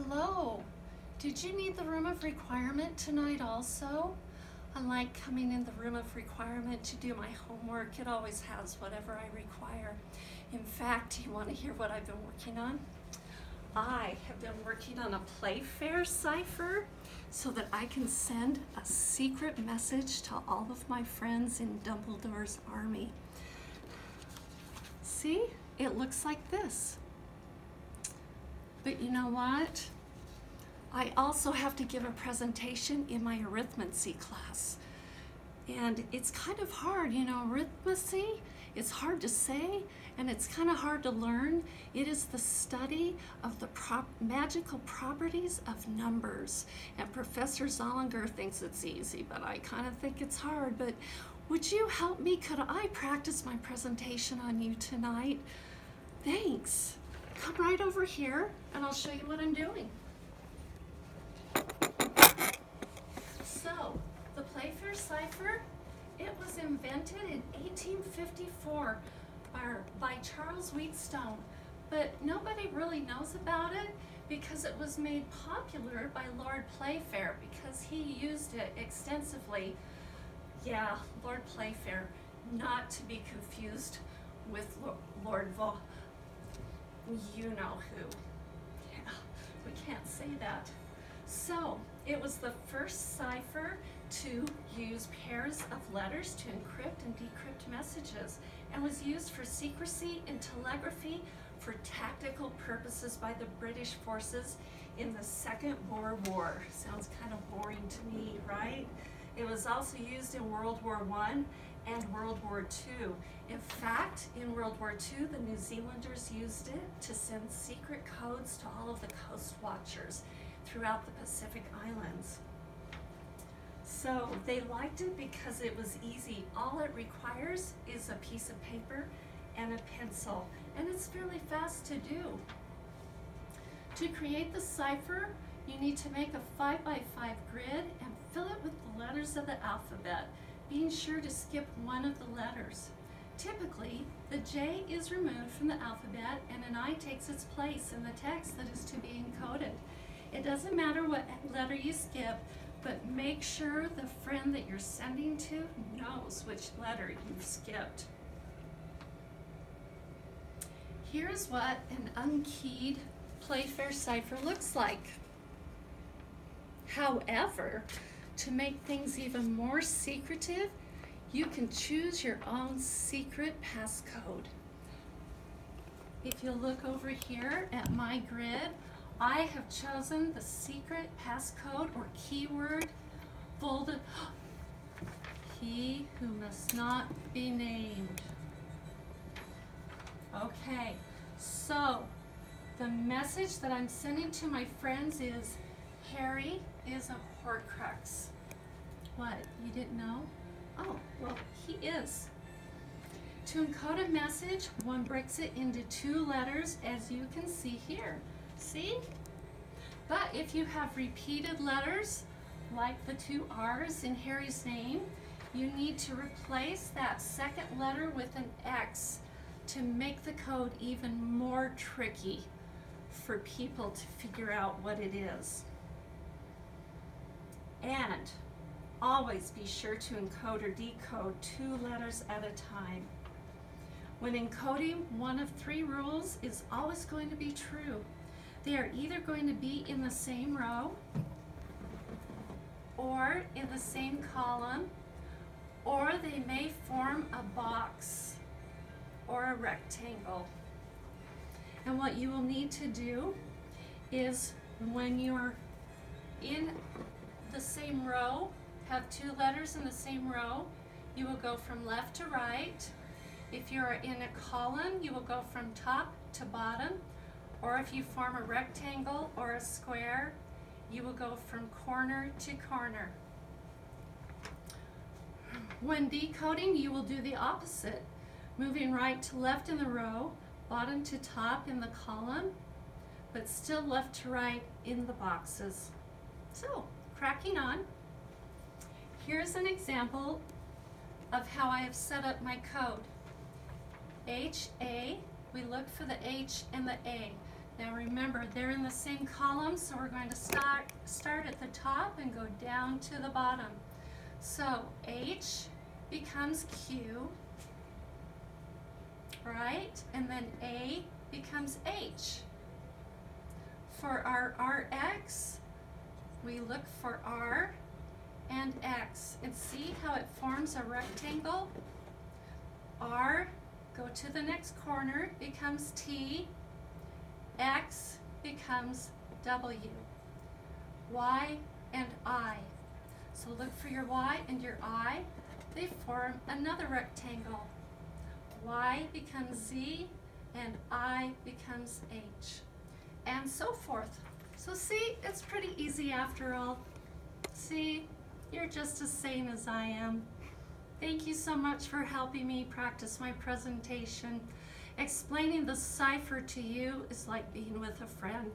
Hello. Did you need the room of requirement tonight also? Unlike coming in the room of requirement to do my homework, it always has whatever I require. In fact, you want to hear what I've been working on? I have been working on a Playfair Cipher so that I can send a secret message to all of my friends in Dumbledore's army. See, it looks like this. But you know what? I also have to give a presentation in my arithmancy class. And it's kind of hard, arithmancy, it's hard to say and it's kind of hard to learn. It is the study of the magical properties of numbers. And Professor Zollinger thinks it's easy, but I kind of think it's hard. But would you help me? Could I practice my presentation on you tonight? Thanks. Come right over here and I'll show you what I'm doing. So, the Playfair Cipher, it was invented in 1854 by Charles Wheatstone, but nobody really knows about it because it was made popular by Lord Playfair because he used it extensively. Yeah, Lord Playfair, not to be confused with Lord you know who. Yeah, we can't say that. So, it was the first cipher to use pairs of letters to encrypt and decrypt messages and was used for secrecy and telegraphy for tactical purposes by the British forces in the Second Boer War. Sounds kind of boring to me, right? It was also used in World War I and World War II. In fact, in World War II, the New Zealanders used it to send secret codes to all of the coast watchers throughout the Pacific Islands. So they liked it because it was easy. All it requires is a piece of paper and a pencil, and it's fairly fast to do. To create the cipher, you need to make a 5x5 grid and fill it with the letters of the alphabet, being sure to skip one of the letters. Typically, the J is removed from the alphabet and an I takes its place in the text that is to be encoded. It doesn't matter what letter you skip, but make sure the friend that you're sending to knows which letter you've skipped. Here's what an unkeyed Playfair cipher looks like. However, to make things even more secretive, you can choose your own secret passcode. If you look over here at my grid, I have chosen the secret passcode or keyword bolded. He who must not be named. Okay, so the message that I'm sending to my friends is Harry is a Horcrux. What, you didn't know? Oh, well, he is. To encode a message, one breaks it into 2 letters, as you can see here. See? But if you have repeated letters, like the 2 R's in Harry's name, you need to replace that second letter with an X to make the code even more tricky for people to figure out what it is. And always be sure to encode or decode 2 letters at a time. When encoding, one of 3 rules is always going to be true. They are either going to be in the same row, or in the same column, or they may form a box or a rectangle. And what you will need to do is when you're in the same row, have 2 letters in the same row, you will go from left to right. If you're in a column, you will go from top to bottom, or if you form a rectangle or a square, you will go from corner to corner. When decoding, you will do the opposite, moving right to left in the row, bottom to top in the column, but still left to right in the boxes. So, cracking on. Here's an example of how I have set up my code. HA, we look for the H and the A. Now remember, they're in the same column, so we're going to start at the top and go down to the bottom. So H becomes Q, right? And then A becomes H. For our RX, we look for R and X. And see how it forms a rectangle? R, go to the next corner, becomes T. X becomes W. Y and I. So look for your Y and your I. They form another rectangle. Y becomes Z and I becomes H. And so forth. So see, it's pretty easy after all. See, you're just the same as I am. Thank you so much for helping me practice my presentation. Explaining the cipher to you is like being with a friend.